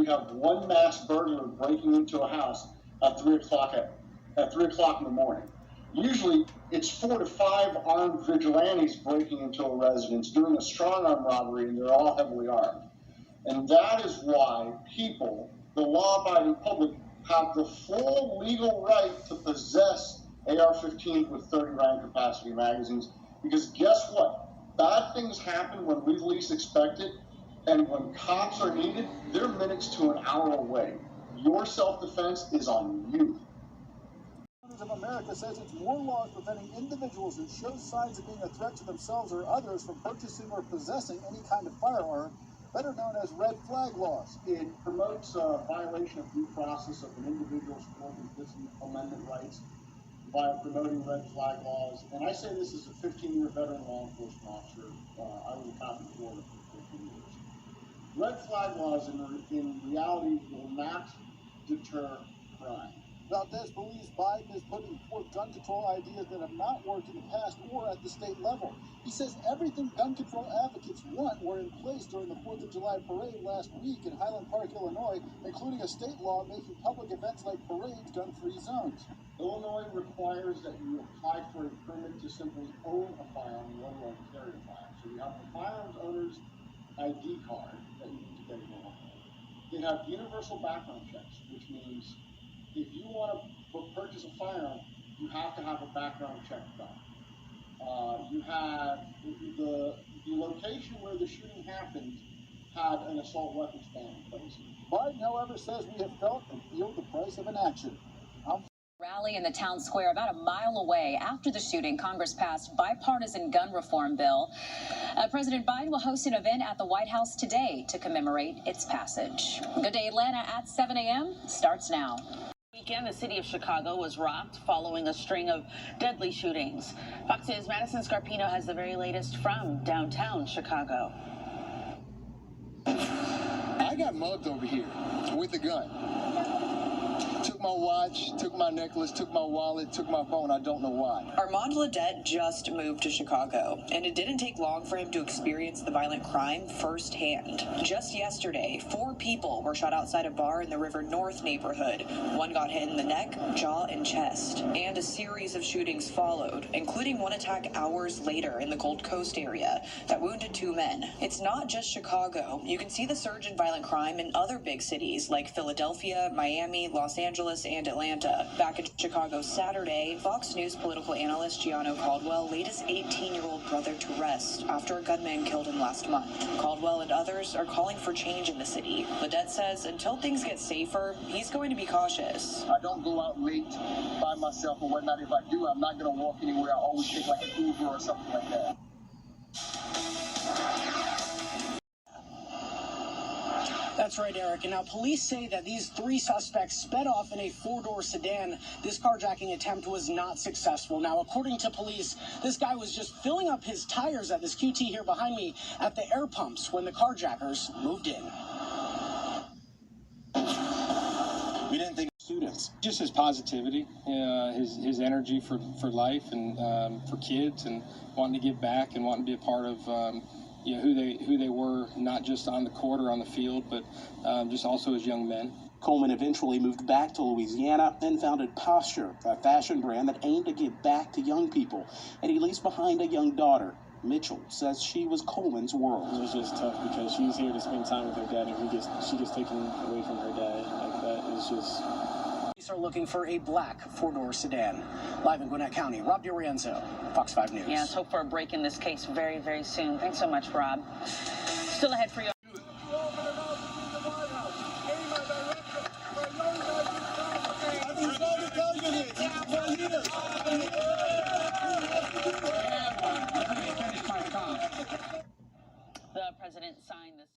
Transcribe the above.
have one mass burglar breaking into a house at 3 o'clock at 3 o'clock in the morning. Usually, it's 4 to 5 armed vigilantes breaking into a residence, doing a strong arm robbery, and they're all heavily armed. And that is why people, the law-abiding public, have the full legal right to possess AR-15s with 30-round capacity magazines, because guess what? Bad things happen when we least expect it, and when cops are needed, they're minutes to an hour away. Your self-defense is on you. Of America says it's more laws preventing individuals who show signs of being a threat to themselves or others from purchasing or possessing any kind of firearm, better known as red flag laws. It promotes a violation of due process of an individual's Fourth and Fifth Amendment rights by promoting red flag laws. And I say this as a 15-year veteran law enforcement officer. I was a cop in Florida for 15 years. Red flag laws in reality will not deter crime. Valdez believes Biden is putting forth gun control ideas that have not worked in the past or at the state level. He says everything gun control advocates want were in place during the 4th of July parade last week in Highland Park, Illinois, including a state law making public events like parades gun-free zones. Illinois requires that you apply for a permit to simply own a firearm, let alone carry a firearm. So you have the firearms owner's ID card that you need to get in Illinois. They have universal background checks, which means if you want to purchase a firearm, you have to have a background check done. You have the location where the shooting happened had an assault weapons ban in place. Biden, however, says we have felt and feel the price of inaction. Rally in the town square about a mile away. After the shooting, Congress passed bipartisan gun reform bill. President Biden will host an event at the White House today to commemorate its passage. Good Day Atlanta at 7 a.m. starts now. Weekend, the city of Chicago was rocked following a string of deadly shootings. Fox's Madison Scarpino has the very latest from downtown Chicago. I got mugged over here with a gun. Took my watch, took my necklace, took my wallet, took my phone. I don't know why. Armand Ledette just moved to Chicago, and it didn't take long for him to experience the violent crime firsthand. Just yesterday, 4 people were shot outside a bar in the River North neighborhood. One got hit in the neck, jaw, and chest. And a series of shootings followed, including one attack hours later in the Gold Coast area that wounded 2 men. It's not just Chicago. You can see the surge in violent crime in other big cities like Philadelphia, Miami, Los Angeles, and Atlanta. Back in Chicago Saturday, Fox News political analyst Gianno Caldwell laid his 18-year-old brother to rest after a gunman killed him last month. Caldwell and others are calling for change in the city. Ledette says until things get safer, he's going to be cautious. I don't go out late by myself or whatnot. If I do, I'm not going to walk anywhere. I always take like an Uber or something like that. That's right, Eric. And now police say that these 3 suspects sped off in a 4-door sedan. This carjacking attempt was not successful. Now, according to police, this guy was just filling up his tires at this QT here behind me at the air pumps when the carjackers moved in. We didn't think students, just his positivity, his energy for life and for kids, and wanting to give back and wanting to be a part of who they were, not just on the court or on the field, but just also as young men. Coleman eventually moved back to Louisiana and founded Posture, a fashion brand that aimed to give back to young people. And he leaves behind a young daughter. Mitchell says she was Coleman's world. It was just tough because she was here to spend time with her dad, and she gets taken away from her dad like that. It's just... Police are looking for a black 4-door sedan. Live in Gwinnett County, Rob DiRienzo, Fox 5 News. Yeah, let's hope for a break in this case very, very soon. Thanks so much, Rob. Still ahead for you. The president signed this.